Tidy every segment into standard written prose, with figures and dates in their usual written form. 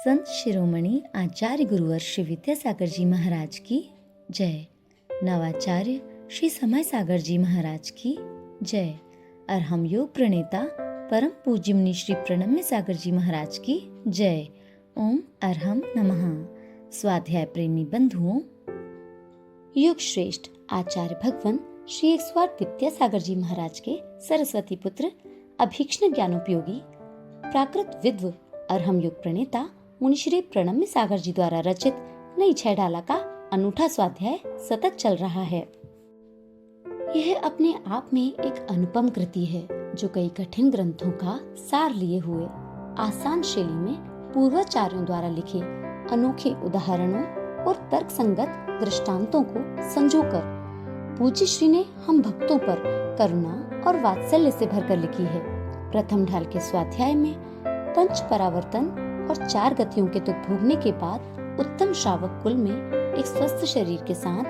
संत शिरोमणि आचार्य गुरुवर श्री विद्यासागर जी महाराज की जय। नवाचार्य श्री समय सागर जी महाराज की जय। अरहम योग प्रणेता परम पूज्य मुनि श्री प्रणम्य सागर जी महाराज की जय। ओम अरहम नमः। स्वाध्याय प्रेमी बंधुओं, युग श्रेष्ठ आचार्य भगवान श्री एक स्वार विद्यासागर जी महाराज के सरस्वती पुत्र अभीक्ष्ण ज्ञानोपयोगी प्राकृत विद्व अरहम युग प्रणेता मुनिश्री प्रणम्य सागर जी द्वारा रचित नई छैडाला का अनूठा स्वाध्याय सतत चल रहा है। यह अपने आप में एक अनुपम कृति है जो कई कठिन ग्रंथों का सार लिए हुए आसान शैली में पूर्वाचार्यों द्वारा लिखे अनोखे उदाहरणों और तर्क संगत दृष्टांतों को संजोकर पूज्य श्री ने हम भक्तों पर करुणा और वात्सल्य से भरकर लिखी है। प्रथम ढाल के स्वाध्याय में पंच परावर्तन और 4 गतियों के दुख भोगने के बाद उत्तम श्रावक कुल में एक स्वस्थ शरीर के साथ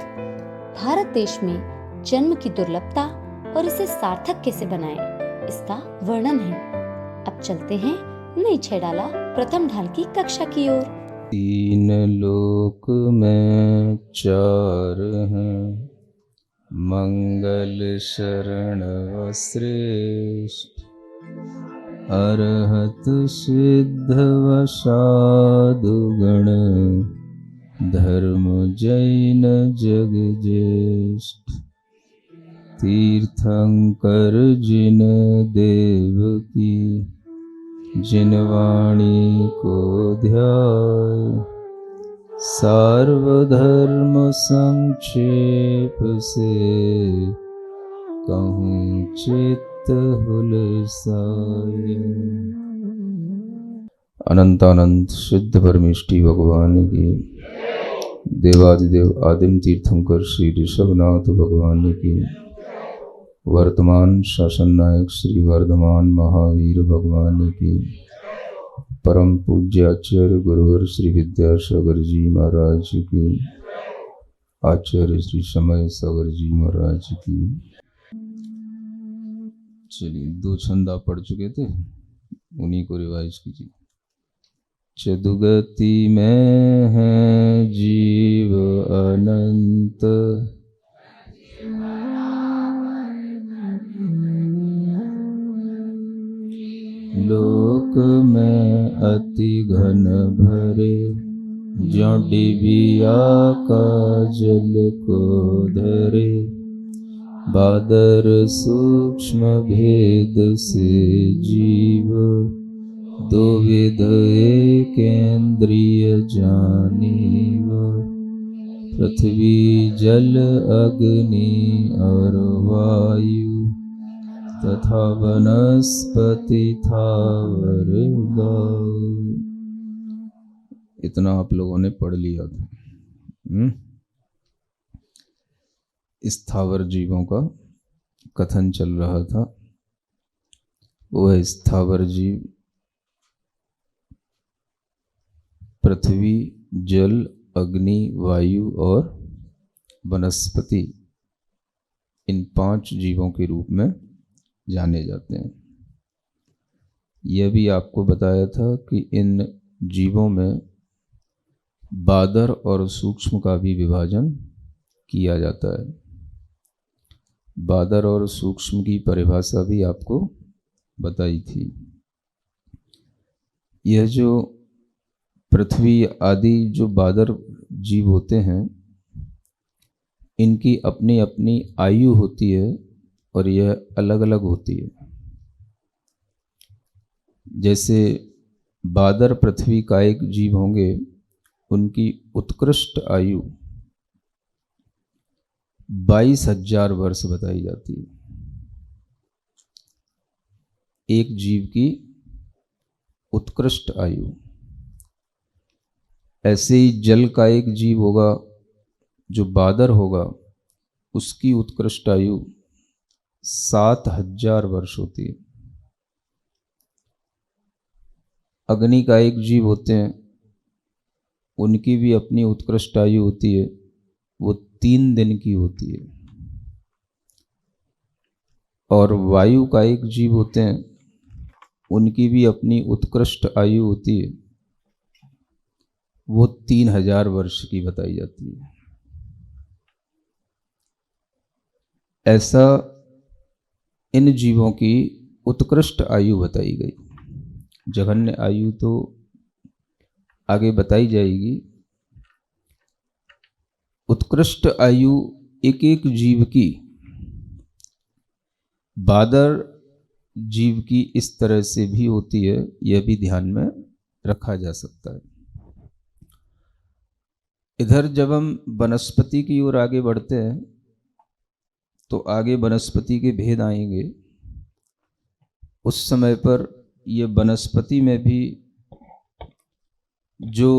भारत देश में जन्म की दुर्लभता और इसे सार्थक कैसे बनाएं, इसका वर्णन है। अब चलते हैं नई छैडाला प्रथम ढाल की कक्षा की ओर। 3 लोक में 4 हैं, मंगल शरण व श्रेष्ठ, अरहत सिद्ध व साधु गण, धर्म जैन जग ज्येष्ठ। तीर्थंकर जिन देव की, जिन वाणी को ध्याय, सार्वधर्म संक्षेप से, कहूँ चित्त हुलसाए। अनंतानंत सिद्ध परमेष्टि भगवान की, देवादिदेव आदिम तीर्थंकर श्री ऋषभनाथ भगवान की, वर्तमान शासन नायक श्री वर्धमान महावीर भगवान की, परम पूज्य आचार्य गुरुवर श्री विद्यासागर जी महाराज की, आचार्य श्री समय सागर जी महाराज की। चलिए 2 छंद आप पढ़ चुके थे, उन्हीं को रिवाइज कीजिए। चतुगति में है जीव अनंत, लोक में अति घन भरे, ज्यों डिबिया का जल को धरे, बादर सूक्ष्म भेद से जीव, दो विध एक इंद्रिय जानीव, पृथ्वी जल अग्नि और वायु, तथा वनस्पति थावर गौ। इतना आप लोगों ने पढ़ लिया था। स्थावर जीवों का कथन चल रहा था। वह स्थावर जीव पृथ्वी, जल, अग्नि, वायु और वनस्पति, इन 5 जीवों के रूप में जाने जाते हैं। यह भी आपको बताया था कि इन जीवों में बादर और सूक्ष्म का भी विभाजन किया जाता है। बादर और सूक्ष्म की परिभाषा भी आपको बताई थी। यह जो पृथ्वी आदि जो बादर जीव होते हैं, इनकी अपनी अपनी आयु होती है और यह अलग अलग होती है। जैसे बादर पृथ्वी का एक जीव होंगे, उनकी उत्कृष्ट आयु 22,000 वर्ष बताई जाती है। एक जीव की उत्कृष्ट आयु। ऐसे ही जल का एक जीव होगा जो बादर होगा, उसकी उत्कृष्ट आयु 7,000 वर्ष होती है। अग्नि का एक जीव होते हैं, उनकी भी अपनी उत्कृष्ट आयु होती है, वो 3 दिन की होती है। और वायु का एक जीव होते हैं, उनकी भी अपनी उत्कृष्ट आयु होती है, वो 3000 वर्ष की बताई जाती है। ऐसा इन जीवों की उत्कृष्ट आयु बताई गई। जघन्य आयु तो आगे बताई जाएगी। उत्कृष्ट आयु एक एक जीव की, बादर जीव की इस तरह से भी होती है, यह भी ध्यान में रखा जा सकता है। इधर जब हम वनस्पति की ओर आगे बढ़ते हैं तो आगे वनस्पति के भेद आएंगे। उस समय पर यह वनस्पति में भी जो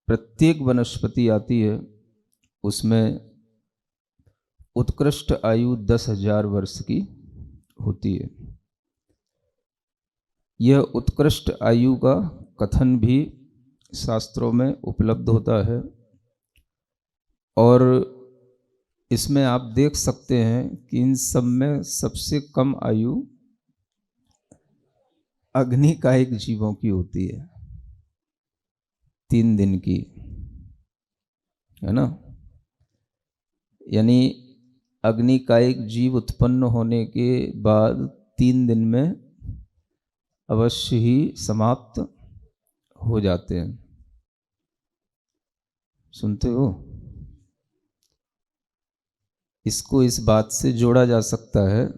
प्रत्येक वनस्पति आती है उसमें उत्कृष्ट आयु 10,000 वर्ष की होती है। यह उत्कृष्ट आयु का कथन भी शास्त्रों में उपलब्ध होता है और इसमें आप देख सकते हैं कि इन सब में सबसे कम आयु अग्निकायिक जीवों की होती है, 3 दिन की, है ना। यानी अग्निकायिक जीव उत्पन्न होने के बाद 3 दिन में अवश्य ही समाप्त हो जाते हैं। सुनते हो? इसको इस बात से जोड़ा जा सकता है,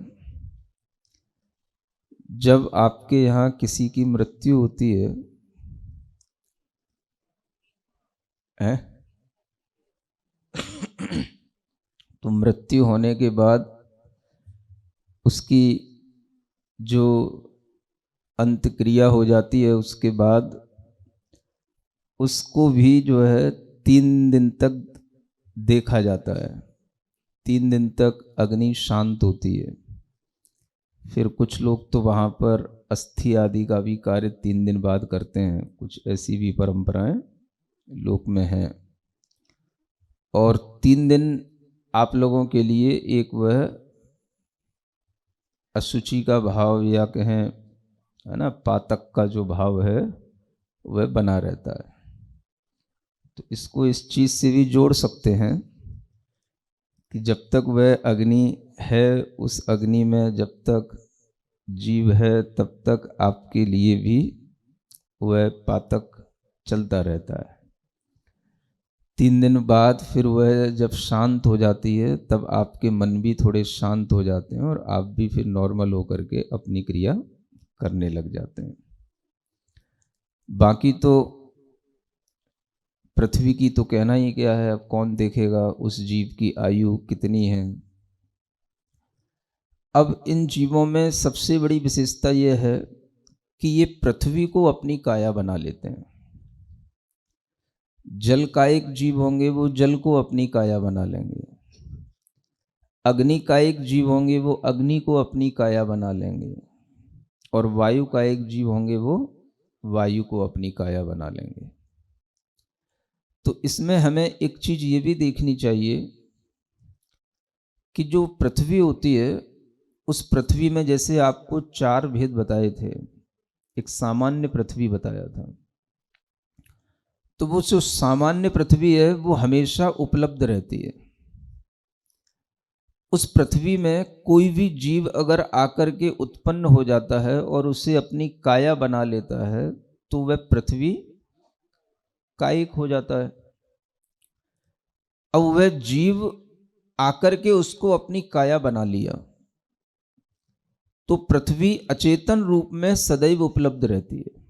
जब आपके यहाँ किसी की मृत्यु होती है, तो मृत्यु होने के बाद उसकी जो अंतक्रिया हो जाती है, उसके बाद उसको भी जो है 3 दिन तक देखा जाता है। 3 दिन तक अग्नि शांत होती है। फिर कुछ लोग तो वहाँ पर अस्थि आदि का भी कार्य 3 दिन बाद करते हैं। कुछ ऐसी भी परंपराएं लोक में हैं। और 3 दिन आप लोगों के लिए एक वह अशुचि का भाव या कहें, है ना, पातक का जो भाव है वह बना रहता है। तो इसको इस चीज़ से भी जोड़ सकते हैं कि जब तक वह अग्नि है, उस अग्नि में जब तक जीव है तब तक आपके लिए भी वह पातक चलता रहता है। 3 दिन बाद फिर वह जब शांत हो जाती है तब आपके मन भी थोड़े शांत हो जाते हैं और आप भी फिर नॉर्मल होकर के अपनी क्रिया करने लग जाते हैं। बाकी तो पृथ्वी की तो कहना ही क्या है, अब कौन देखेगा उस जीव की आयु कितनी है। अब इन जीवों में सबसे बड़ी विशेषता यह है कि ये पृथ्वी को अपनी काया बना लेते हैं। जल कायिक जीव होंगे वो जल को अपनी काया बना लेंगे। अग्नि कायिक जीव होंगे वो अग्नि को अपनी काया बना लेंगे। और वायु कायिक जीव होंगे वो वायु को अपनी काया बना लेंगे। तो इसमें हमें एक चीज ये भी देखनी चाहिए कि जो पृथ्वी होती है, उस पृथ्वी में जैसे आपको 4 भेद बताए थे, एक सामान्य पृथ्वी बताया था, तो वो जो सामान्य पृथ्वी है वो हमेशा उपलब्ध रहती है। उस पृथ्वी में कोई भी जीव अगर आकर के उत्पन्न हो जाता है और उसे अपनी काया बना लेता है तो वह पृथ्वी कायिक हो जाता है। अब वह जीव आकर के उसको अपनी काया बना लिया तो पृथ्वी अचेतन रूप में सदैव उपलब्ध रहती है।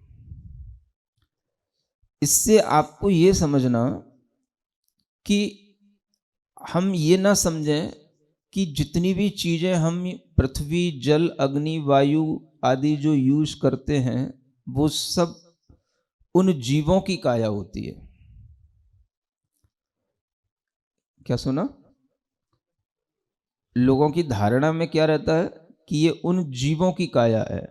इससे आपको ये समझना कि हम ये ना समझें कि जितनी भी चीजें हम पृथ्वी, जल, अग्नि, वायु आदि जो यूज करते हैं वो सब उन जीवों की काया होती है। क्या सुना? लोगों की धारणा में क्या रहता है कि ये उन जीवों की काया है।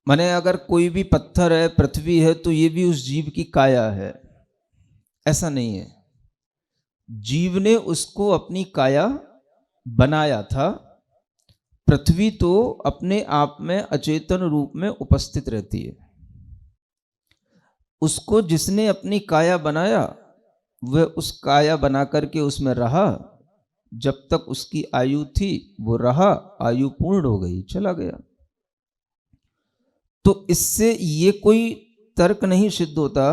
माने अगर कोई भी पत्थर है, पृथ्वी है, तो ये भी उस जीव की काया है, ऐसा नहीं है। जीव ने उसको अपनी काया बनाया था। पृथ्वी तो अपने आप में अचेतन रूप में उपस्थित रहती है। उसको जिसने अपनी काया बनाया वह उस काया बना करके उसमें रहा, जब तक उसकी आयु थी वो रहा, आयु पूर्ण हो गई चला गया। तो इससे ये कोई तर्क नहीं सिद्ध होता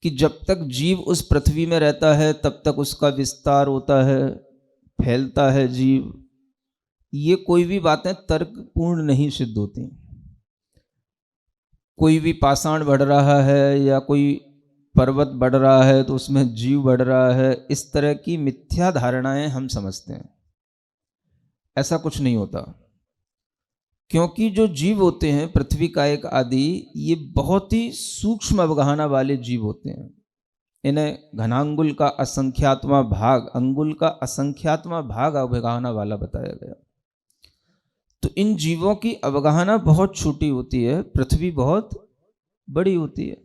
कि जब तक जीव उस पृथ्वी में रहता है तब तक उसका विस्तार होता है, फैलता है जीव। ये कोई भी बातें तर्कपूर्ण नहीं सिद्ध होती। कोई भी पाषाण बढ़ रहा है या कोई पर्वत बढ़ रहा है तो उसमें जीव बढ़ रहा है, इस तरह की मिथ्या धारणाएं हम समझते हैं। ऐसा कुछ नहीं होता, क्योंकि जो जीव होते हैं पृथ्वी का एक आदि, ये बहुत ही सूक्ष्म अवगाहना वाले जीव होते हैं। इन्हें घनांगुल का असंख्यातवां भाग, अंगुल का असंख्यातवां भाग अवगाहना वाला बताया गया। तो इन जीवों की अवगाहना बहुत छोटी होती है, पृथ्वी बहुत बड़ी होती है।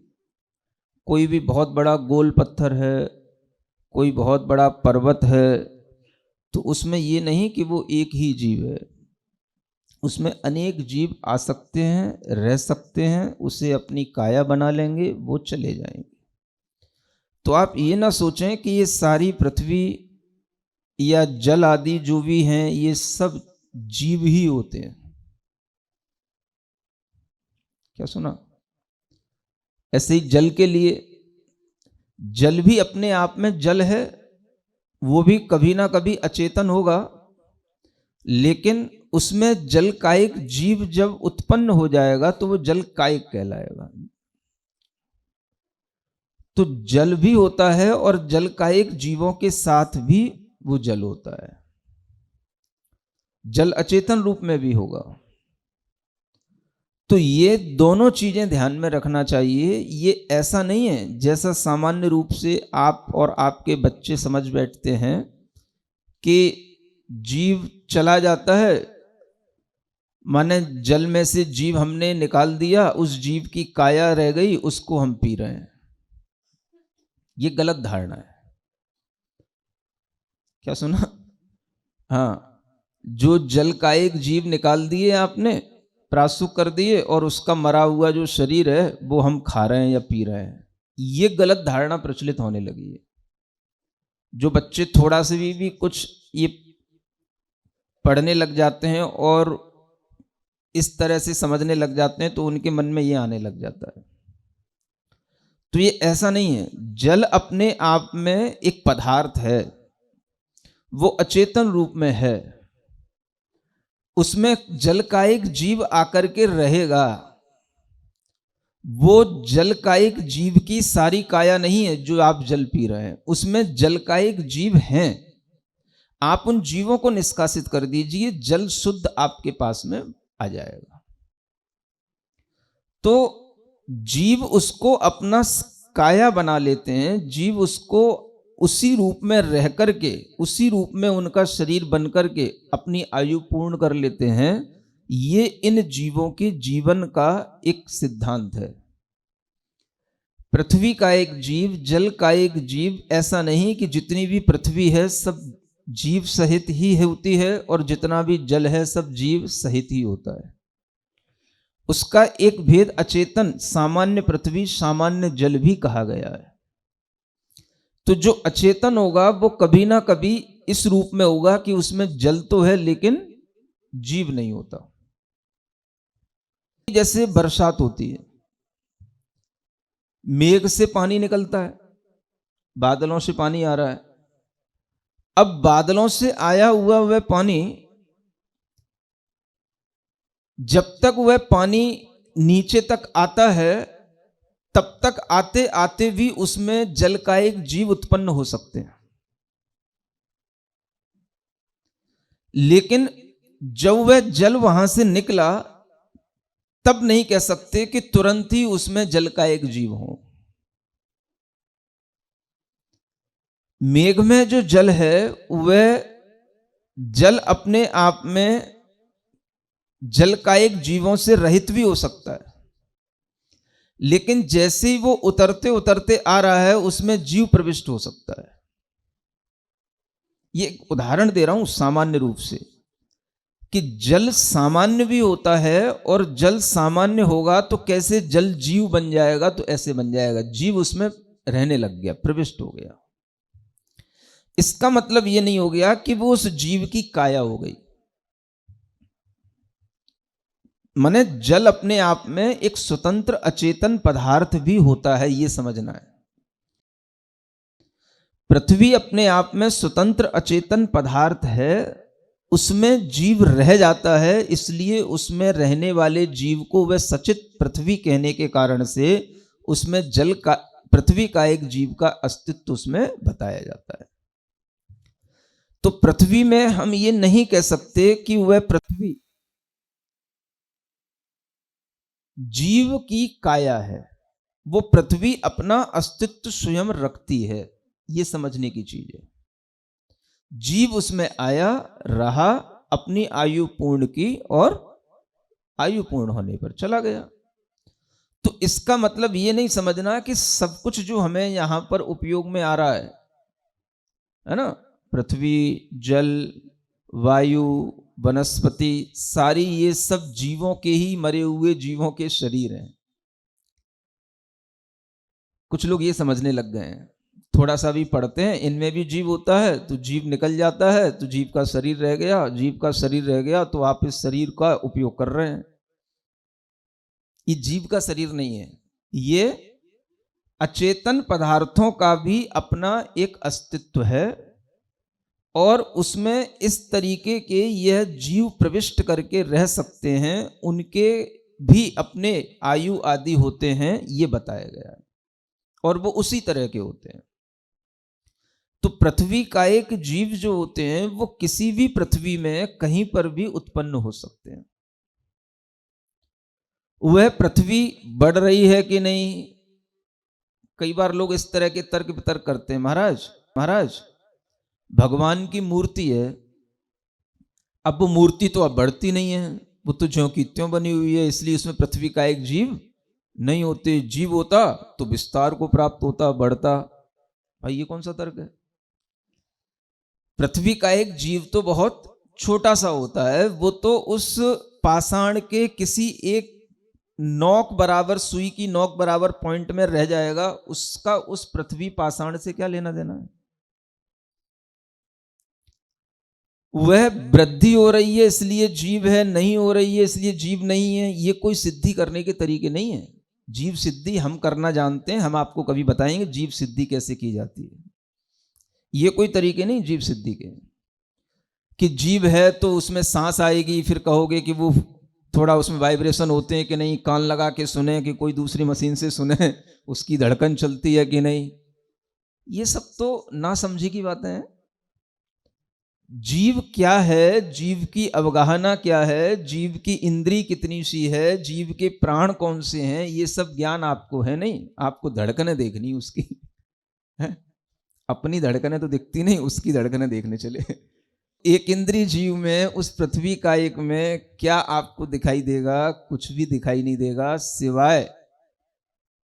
कोई भी बहुत बड़ा गोल पत्थर है, कोई बहुत बड़ा पर्वत है, तो उसमें ये नहीं कि वो एक ही जीव है, उसमें अनेक जीव आ सकते हैं, रह सकते हैं, उसे अपनी काया बना लेंगे, वो चले जाएंगे। तो आप ये ना सोचें कि ये सारी पृथ्वी या जल आदि जो भी हैं ये सब जीव ही होते हैं। क्या सुना? ऐसे ही जल के लिए, जल भी अपने आप में जल है, वो भी कभी ना कभी अचेतन होगा, लेकिन उसमें जल कायिक जीव जब उत्पन्न हो जाएगा तो वो जल कायिक कहलाएगा। तो जल भी होता है और जल कायिक जीवों के साथ भी वो जल होता है। जल अचेतन रूप में भी होगा। तो ये दोनों चीजें ध्यान में रखना चाहिए। ये ऐसा नहीं है जैसा सामान्य रूप से आप और आपके बच्चे समझ बैठते हैं कि जीव चला जाता है, माने जल में से जीव हमने निकाल दिया, उस जीव की काया रह गई, उसको हम पी रहे हैं। ये गलत धारणा है। क्या सुना? हाँ, जो जल का एक जीव निकाल दिए आपने, प्रासुक कर दिए, और उसका मरा हुआ जो शरीर है वो हम खा रहे हैं या पी रहे हैं, ये गलत धारणा प्रचलित होने लगी है। जो बच्चे थोड़ा से भी कुछ ये पढ़ने लग जाते हैं और इस तरह से समझने लग जाते हैं तो उनके मन में ये आने लग जाता है। तो ये ऐसा नहीं है। जल अपने आप में एक पदार्थ है, वो अचेतन रूप में है, उसमें जल का एक जीव आकर के रहेगा। वो जल का एक जीव की सारी काया नहीं है जो आप जल पी रहे हैं, उसमें जल का एक जीव हैं। आप उन जीवों को निष्कासित कर दीजिए, जल शुद्ध आपके पास में आ जाएगा। तो जीव उसको अपना काया बना लेते हैं, जीव उसको उसी रूप में रह करके, उसी रूप में उनका शरीर बन करके अपनी आयु पूर्ण कर लेते हैं। ये इन जीवों के जीवन का एक सिद्धांत है। पृथ्वी का एक जीव, जल का एक जीव, ऐसा नहीं कि जितनी भी पृथ्वी है सब जीव सहित ही होती है और जितना भी जल है सब जीव सहित ही होता है। उसका एक भेद अचेतन, सामान्य पृथ्वी, सामान्य जल भी कहा गया है। तो जो अचेतन होगा वो कभी ना कभी इस रूप में होगा कि उसमें जल तो है लेकिन जीव नहीं होता। जैसे बरसात होती है, मेघ से पानी निकलता है, बादलों से पानी आ रहा है। अब बादलों से आया हुआ वह पानी, जब तक वह पानी नीचे तक आता है तब तक आते आते भी उसमें जल का एक जीव उत्पन्न हो सकते हैं। लेकिन जब वह जल वहां से निकला तब नहीं कह सकते कि तुरंत ही उसमें जल का एक जीव हो। मेघ में जो जल है वह जल अपने आप में जल का एक जीवों से रहित भी हो सकता है, लेकिन जैसे ही वो उतरते उतरते आ रहा है उसमें जीव प्रविष्ट हो सकता है। ये एक उदाहरण दे रहा हूं सामान्य रूप से कि जल सामान्य भी होता है, और जल सामान्य होगा तो कैसे जल जीव बन जाएगा, तो ऐसे बन जाएगा, जीव उसमें रहने लग गया, प्रविष्ट हो गया। इसका मतलब ये नहीं हो गया कि वो उस जीव की काया हो गई। माने जल अपने आप में एक स्वतंत्र अचेतन पदार्थ भी होता है, ये समझना है। पृथ्वी अपने आप में स्वतंत्र अचेतन पदार्थ है, उसमें जीव रह जाता है, इसलिए उसमें रहने वाले जीव को वह सचित पृथ्वी कहने के कारण से उसमें जल का, पृथ्वी का एक जीव का अस्तित्व उसमें बताया जाता है। तो पृथ्वी में हम ये नहीं कह सकते कि वह पृथ्वी जीव की काया है, वो पृथ्वी अपना अस्तित्व स्वयं रखती है, ये समझने की चीज है। जीव उसमें आया, रहा, अपनी आयु पूर्ण की और आयु पूर्ण होने पर चला गया। तो इसका मतलब ये नहीं समझना कि सब कुछ जो हमें यहां पर उपयोग में आ रहा है ना, पृथ्वी, जल, वायु, वनस्पति, सारी ये सब जीवों के ही, मरे हुए जीवों के शरीर हैं। कुछ लोग ये समझने लग गए हैं, थोड़ा सा भी पढ़ते हैं, इनमें भी जीव होता है, तो जीव निकल जाता है तो जीव का शरीर रह गया, जीव का शरीर रह गया तो आप इस शरीर का उपयोग कर रहे हैं। ये जीव का शरीर नहीं है, ये अचेतन पदार्थों का भी अपना एक अस्तित्व है, और उसमें इस तरीके के यह जीव प्रविष्ट करके रह सकते हैं, उनके भी अपने आयु आदि होते हैं, ये बताया गया है, और वो उसी तरह के होते हैं। तो पृथ्वी का एक जीव जो होते हैं वो किसी भी पृथ्वी में कहीं पर भी उत्पन्न हो सकते हैं। वह पृथ्वी बढ़ रही है कि नहीं, कई बार लोग इस तरह के तर्क वितर्क करते हैं, महाराज भगवान की मूर्ति है, अब वो मूर्ति तो अब बढ़ती नहीं है, वो तो ज्यों की त्यों बनी हुई है, इसलिए उसमें पृथ्वी का एक जीव नहीं होते। जीव होता तो विस्तार को प्राप्त होता, बढ़ता। भाई ये कौन सा तर्क है? पृथ्वी का एक जीव तो बहुत छोटा सा होता है, वो तो उस पाषाण के किसी एक नोक बराबर, सुई की नोक बराबर पॉइंट में रह जाएगा, उसका उस पृथ्वी पाषाण से क्या लेना देना है। वह वृद्धि हो रही है इसलिए जीव है, नहीं हो रही है इसलिए जीव नहीं है, ये कोई सिद्धि करने के तरीके नहीं है। जीव सिद्धि हम करना जानते हैं, हम आपको कभी बताएंगे जीव सिद्धि कैसे की जाती है। ये कोई तरीके नहीं जीव सिद्धि के, कि जीव है तो उसमें सांस आएगी, फिर कहोगे कि वो थोड़ा उसमें वाइब्रेशन होते हैं कि नहीं, कान लगा के सुने कि कोई दूसरी मशीन से सुने, उसकी धड़कन चलती है कि नहीं, ये सब तो ना समझी की बातें हैं। जीव क्या है, जीव की अवगाहना क्या है, जीव की इंद्री कितनी सी है, जीव के प्राण कौन से हैं, ये सब ज्ञान आपको है नहीं। आपको धड़कनें देखनी उसकी है, अपनी धड़कनें तो दिखती नहीं, उसकी धड़कनें देखने चले। एक इंद्री जीव में, उस पृथ्वी का एक में क्या आपको दिखाई देगा? कुछ भी दिखाई नहीं देगा, सिवाय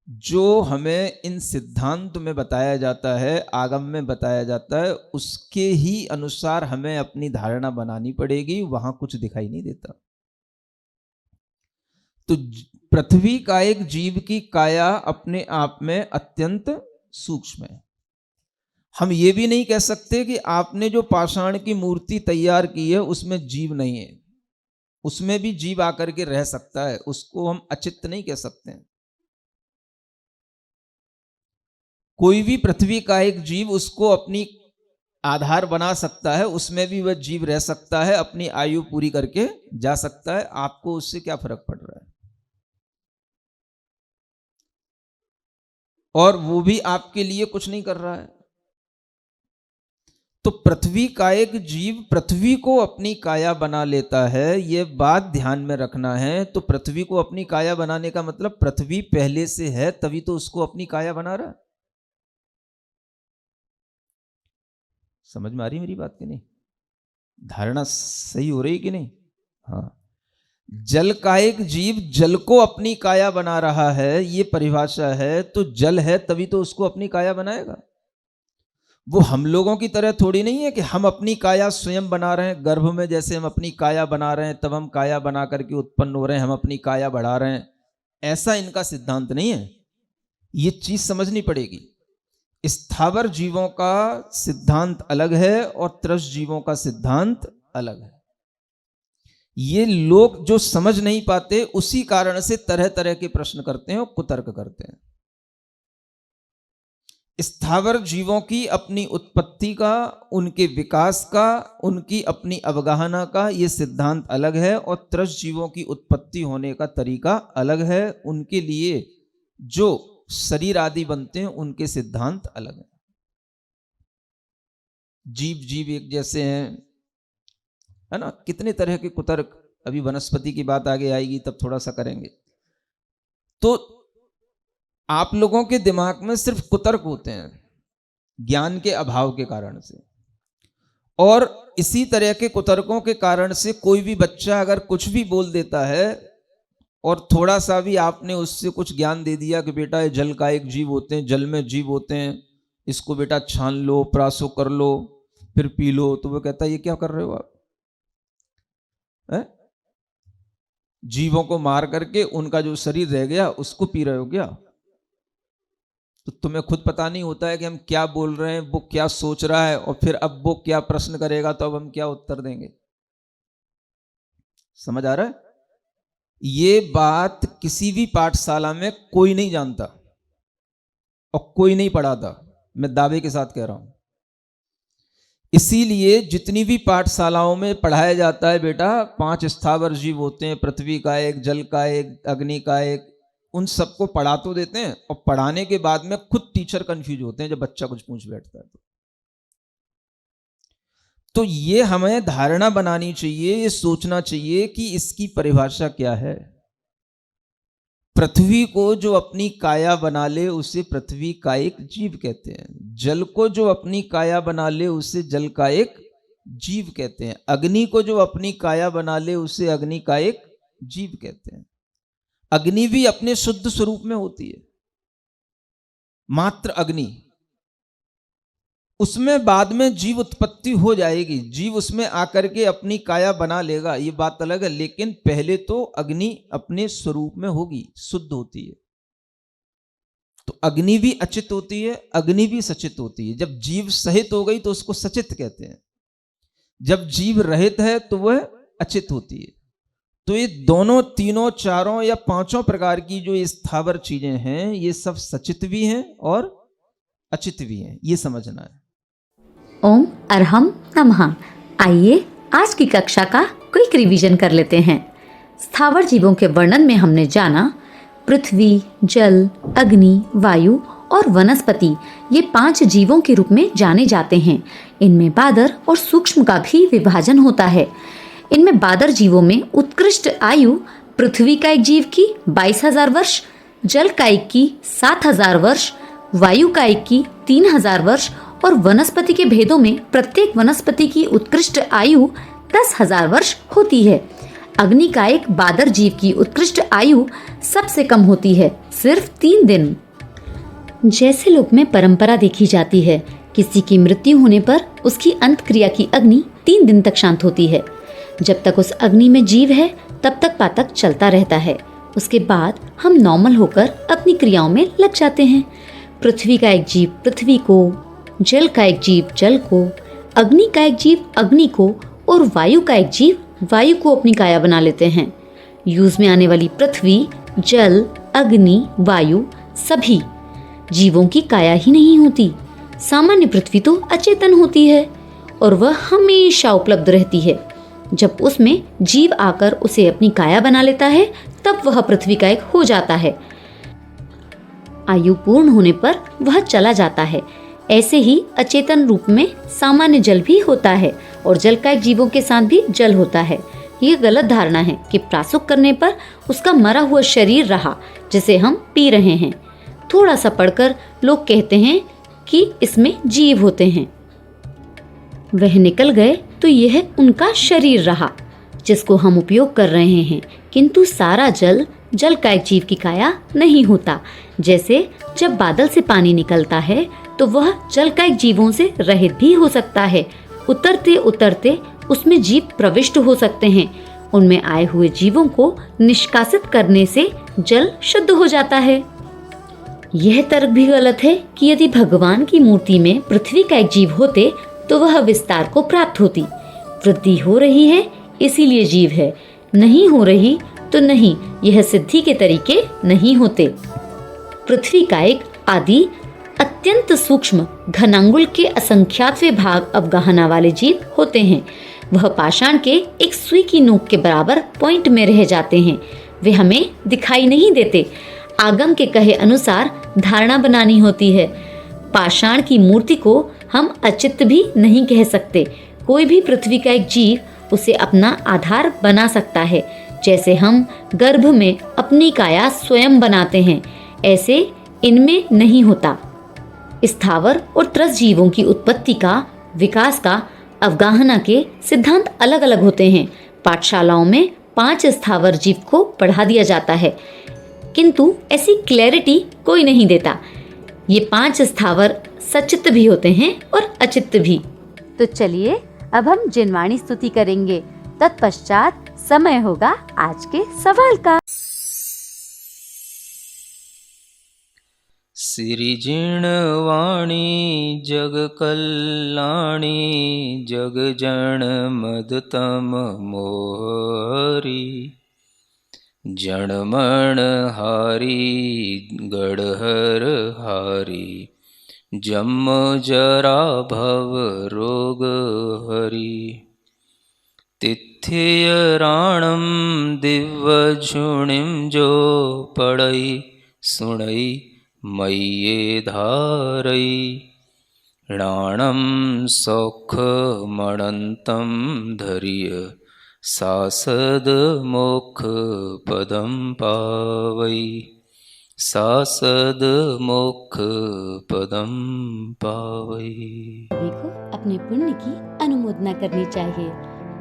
जो हमें इन सिद्धांत में बताया जाता है, आगम में बताया जाता है, उसके ही अनुसार हमें अपनी धारणा बनानी पड़ेगी, वहां कुछ दिखाई नहीं देता। तो पृथ्वी का एक जीव की काया अपने आप में अत्यंत सूक्ष्म है। हम ये भी नहीं कह सकते कि आपने जो पाषाण की मूर्ति तैयार की है उसमें जीव नहीं है, उसमें भी जीव आकर के रह सकता है, उसको हम अचित्त नहीं कह सकते हैं। कोई भी पृथ्वी का एक जीव उसको अपनी आधार बना सकता है, उसमें भी वह जीव रह सकता है, अपनी आयु पूरी करके जा सकता है। आपको उससे क्या फर्क पड़ रहा है? और वो भी आपके लिए कुछ नहीं कर रहा है। तो पृथ्वी का एक जीव पृथ्वी को अपनी काया बना लेता है, यह बात ध्यान में रखना है। तो पृथ्वी को अपनी काया बनाने का मतलब पृथ्वी पहले से है, तभी तो उसको अपनी काया बना रहा है। समझ में आ रही मेरी बात कि नहीं? धारणा सही हो रही कि नहीं? हाँ, जल का एक जीव जल को अपनी काया बना रहा है, ये परिभाषा है। तो जल है तभी तो उसको अपनी काया बनाएगा। वो हम लोगों की तरह थोड़ी नहीं है कि हम अपनी काया स्वयं बना रहे हैं। गर्भ में जैसे हम अपनी काया बना रहे हैं, तब हम काया बना करके उत्पन्न हो रहे हैं, हम अपनी काया बढ़ा रहे हैं, ऐसा इनका सिद्धांत नहीं है। ये चीज समझनी पड़ेगी। स्थावर जीवों का सिद्धांत अलग है और त्रस जीवों का सिद्धांत अलग है। ये लोग जो समझ नहीं पाते, उसी कारण से तरह तरह के प्रश्न करते हैं और कुतर्क करते हैं। स्थावर जीवों की अपनी उत्पत्ति का, उनके विकास का, उनकी अपनी अवगाहना का ये सिद्धांत अलग है और त्रस जीवों की उत्पत्ति होने का तरीका अलग है। उनके लिए जो शरीर आदि बनते हैं उनके सिद्धांत अलग है। जीव जीव एक जैसे हैं, है ना। कितने तरह के कुतर्क, अभी वनस्पति की बात आगे आएगी तब थोड़ा सा करेंगे। तो आप लोगों के दिमाग में सिर्फ कुतर्क होते हैं ज्ञान के अभाव के कारण से, और इसी तरह के कुतर्कों के कारण से कोई भी बच्चा अगर कुछ भी बोल देता है और थोड़ा सा भी आपने उससे कुछ ज्ञान दे दिया कि बेटा ये जल का एक जीव होते हैं, जल में जीव होते हैं, इसको बेटा छान लो, प्रासो कर लो, फिर पी लो, तो वो कहता है ये क्या कर रहे हो आप? है? जीवों को मार करके उनका जो शरीर रह गया उसको पी रहे हो क्या? तो तुम्हें खुद पता नहीं होता है कि हम क्या बोल रहे हैं, वो क्या सोच रहा है, और फिर अब वो क्या प्रश्न करेगा तो अब हम क्या उत्तर देंगे। समझ आ रहा है? ये बात किसी भी पाठशाला में कोई नहीं जानता और कोई नहीं पढ़ाता, मैं दावे के साथ कह रहा हूं। इसीलिए जितनी भी पाठशालाओं में पढ़ाया जाता है बेटा 5 स्थावर जीव होते हैं, पृथ्वी का एक, जल का एक, अग्नि का एक, उन सबको पढ़ा तो देते हैं और पढ़ाने के बाद में खुद टीचर कंफ्यूज होते हैं जब बच्चा कुछ पूछ बैठता है। तो ये हमें धारणा बनानी चाहिए, ये सोचना चाहिए कि इसकी परिभाषा क्या है। पृथ्वी को जो अपनी काया बना ले उसे पृथ्वी का एक जीव कहते हैं। जल को जो अपनी काया बना ले उसे जल का एक जीव कहते हैं। अग्नि को जो अपनी काया बना ले उसे अग्नि का एक जीव कहते हैं। अग्नि भी अपने शुद्ध स्वरूप में होती है, मात्र अग्नि। उसमें बाद में जीव उत्पत्ति हो जाएगी, जीव उसमें आकर के अपनी काया बना लेगा, ये बात अलग है। लेकिन पहले तो अग्नि अपने स्वरूप में होगी, शुद्ध होती है। तो अग्नि भी अचित होती है, अग्नि भी सचित होती है। जब जीव सहित हो गई तो उसको सचित कहते हैं, जब जीव रहित है तो वह अचित होती है। तो ये दोनों, तीनों, चारों या पांचों प्रकार की जो स्थावर चीजें हैं, ये सब सचित भी हैं और अचित भी हैं, ये समझना है। ओम अरहम नमः। आइए आज की कक्षा का क्विक रिवीजन कर लेते हैं। स्थावर जीवों के वर्णन में हमने जाना पृथ्वी, जल, अग्नि, वायु और वनस्पति ये 5 जीवों के रूप में जाने जाते हैं। इनमें बादर और सूक्ष्म का भी विभाजन होता है। इनमें बादर जीवों में उत्कृष्ट आयु पृथ्वी का एक जीव की 22,000 वर्ष, जल का एक की 7,000 वर्ष, वायु का एक की 3,000 वर्ष और वनस्पति के भेदों में प्रत्येक वनस्पति की उत्कृष्ट आयु 10,000 वर्ष होती है। अग्नि का एक बादर जीव की उत्कृष्ट आयु सबसे कम होती है, सिर्फ 3 दिन। जैसे लोक में परंपरा देखी जाती है, किसी की मृत्यु होने पर उसकी अंत क्रिया की अग्नि 3 दिन तक शांत होती है। जब तक उस अग्नि में जीव है तब तक पातक चलता रहता है। उसके बाद हम नॉर्मल होकर अपनी क्रियाओं में लग जाते हैं। पृथ्वी का एक जीव पृथ्वी को, जल का एक जीव जल को, अग्नि का एक जीव अग्नि को और वायु का एक जीव वायु को अपनी काया बना लेते हैं। यूज में आने वाली पृथ्वी, जल, अग्नि, वायु सभी जीवों की काया ही नहीं होती। सामान्य पृथ्वी तो अचेतन होती है और वह हमेशा उपलब्ध रहती है। जब उसमें जीव आकर उसे अपनी काया बना लेता है तब वह पृथ्वी का एक हो जाता है। आयु पूर्ण होने पर वह चला जाता है। ऐसे ही अचेतन रूप में सामान्य जल भी होता है और जल का एक जीवों के साथ भी जल होता है। यह गलत धारणा है कि प्रासुक करने पर उसका मरा हुआ शरीर रहा जिसे हम पी रहे हैं। थोड़ा सा पढ़कर लोग कहते हैं कि इसमें जीव होते हैं। वह निकल गए तो यह उनका शरीर रहा जिसको हम उपयोग कर रहे हैं, किंतु सारा जल जल का एक जीव की काया नहीं होता। जैसे जब बादल से पानी निकलता है तो तो वह जलकायिक जीवों से रहित भी हो सकता है। उतरते उतरते उसमें जीव प्रविष्ट हो सकते हैं। उनमें आए हुए जीवों को निष्कासित करने से जल शुद्ध हो जाता है। यह तर्क भी गलत है कि यदि भगवान की मूर्ति में पृथ्वी का एक जीव होते तो वह विस्तार को प्राप्त होती। वृद्धि हो रही है इसीलिए जीव है, नहीं हो रही तो नहीं, यह सिद्धि के तरीके नहीं होते। पृथ्वी का एक आदि अत्यंत सूक्ष्म घनांगुल के असंख्यातवें भाग अवगाहना वाले जीव होते हैं। वह पाषाण के एक सुई की नोक के बराबर पॉइंट में रह जाते हैं। वे हमें दिखाई नहीं देते। आगम के कहे अनुसार धारणा बनानी होती है। पाषाण की मूर्ति को हम अचित्त भी नहीं कह सकते। कोई भी पृथ्वी का एक जीव उसे अपना आधार बना सकता है। जैसे हम गर्भ में अपनी काया स्वयं बनाते हैं, ऐसे इनमें नहीं होता। स्थावर और त्रस जीवों की उत्पत्ति का, विकास का, अवगाहना के सिद्धांत अलग अलग होते हैं। पाठशालाओं में 5 स्थावर जीव को पढ़ा दिया जाता है, किंतु ऐसी क्लैरिटी कोई नहीं देता। ये 5 स्थावर सचित्त भी होते हैं और अचित्त भी। तो चलिए अब हम जिनवाणी स्तुति करेंगे। तत्पश्चात समय होगा आज के सवाल का। श्री जिणवाणी जग कल्याणी जग जन मदतम मोहरी जनमण हारी गढ़हर हारी जम जरा भव रोग हरी तिथियराणम दिव्य झुणिम जो पढ़ई सुणई मय्ये धारई राणम सौख मणंतम धरिय सासद मोक्ष पदम पावई सासद मोक्ष पदम पावई। सभी को अपने पुण्य की अनुमोदना करनी चाहिए,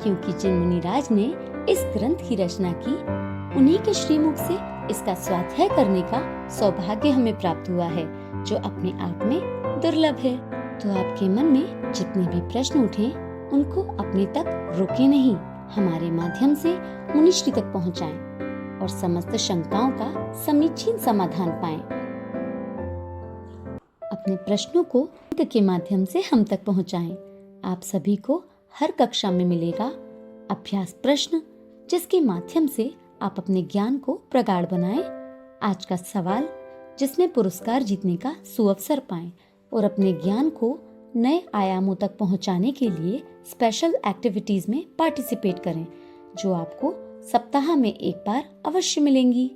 क्योंकि जिन मुनिराज ने इस ग्रंथ की रचना की उन्हीं के श्रीमुख से इसका स्वाध्याय करने का सौभाग्य हमें प्राप्त हुआ है, जो अपने आप में दुर्लभ है। तो आपके मन में जितने भी प्रश्न उठे उनको अपने तक रोके नहीं, हमारे माध्यम से मुनिश्री तक पहुंचाएं और समस्त शंकाओं का समीचीन समाधान पाएं। अपने प्रश्नों को के माध्यम से हम तक पहुंचाएं। आप सभी को हर कक्षा में मिलेगा अभ्यास प्रश्न, जिसके माध्यम से आप अपने ज्ञान को प्रगाढ़ बनाएं। आज का सवाल जिसमें पुरस्कार जीतने का सुअवसर पाएं और अपने ज्ञान को नए आयामों तक पहुंचाने के लिए स्पेशल एक्टिविटीज में पार्टिसिपेट करें, जो आपको सप्ताह में एक बार अवश्य मिलेंगी।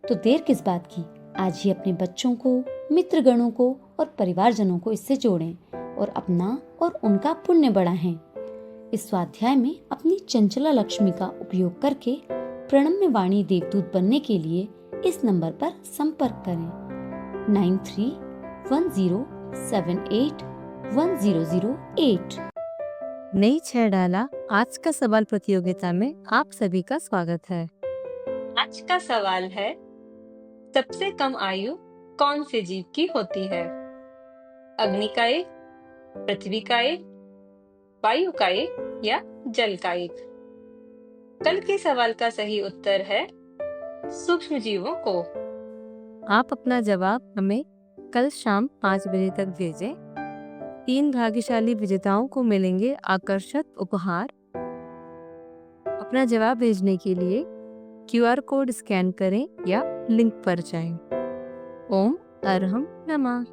तो देर किस बात की, आज ही अपने बच्चों को, मित्रगणों को और परिवारजनों को इससे जोड़ें और अपना और उनका पुण्य बढ़ाएं। इस स्वाध्याय में अपनी चंचला लक्ष्मी का उपयोग करके प्रणम्य वाणी देवदूत बनने के लिए इस नंबर पर संपर्क करें 9310781008। नई छह डाला आज का सवाल प्रतियोगिता में आप सभी का स्वागत है। आज का सवाल है, सबसे कम आयु कौन से जीव की होती है? अग्नि का एक, पृथ्वी का एक, वायु का एक या जल का एक? कल के सवाल का सही उत्तर है सूक्ष्म जीवों को। आप अपना जवाब हमें कल शाम 5 बजे तक भेजें। 3 भाग्यशाली विजेताओं को मिलेंगे आकर्षक उपहार। अपना जवाब भेजने के लिए QR कोड स्कैन करें या लिंक पर जाएं। ओम अरहम नमः।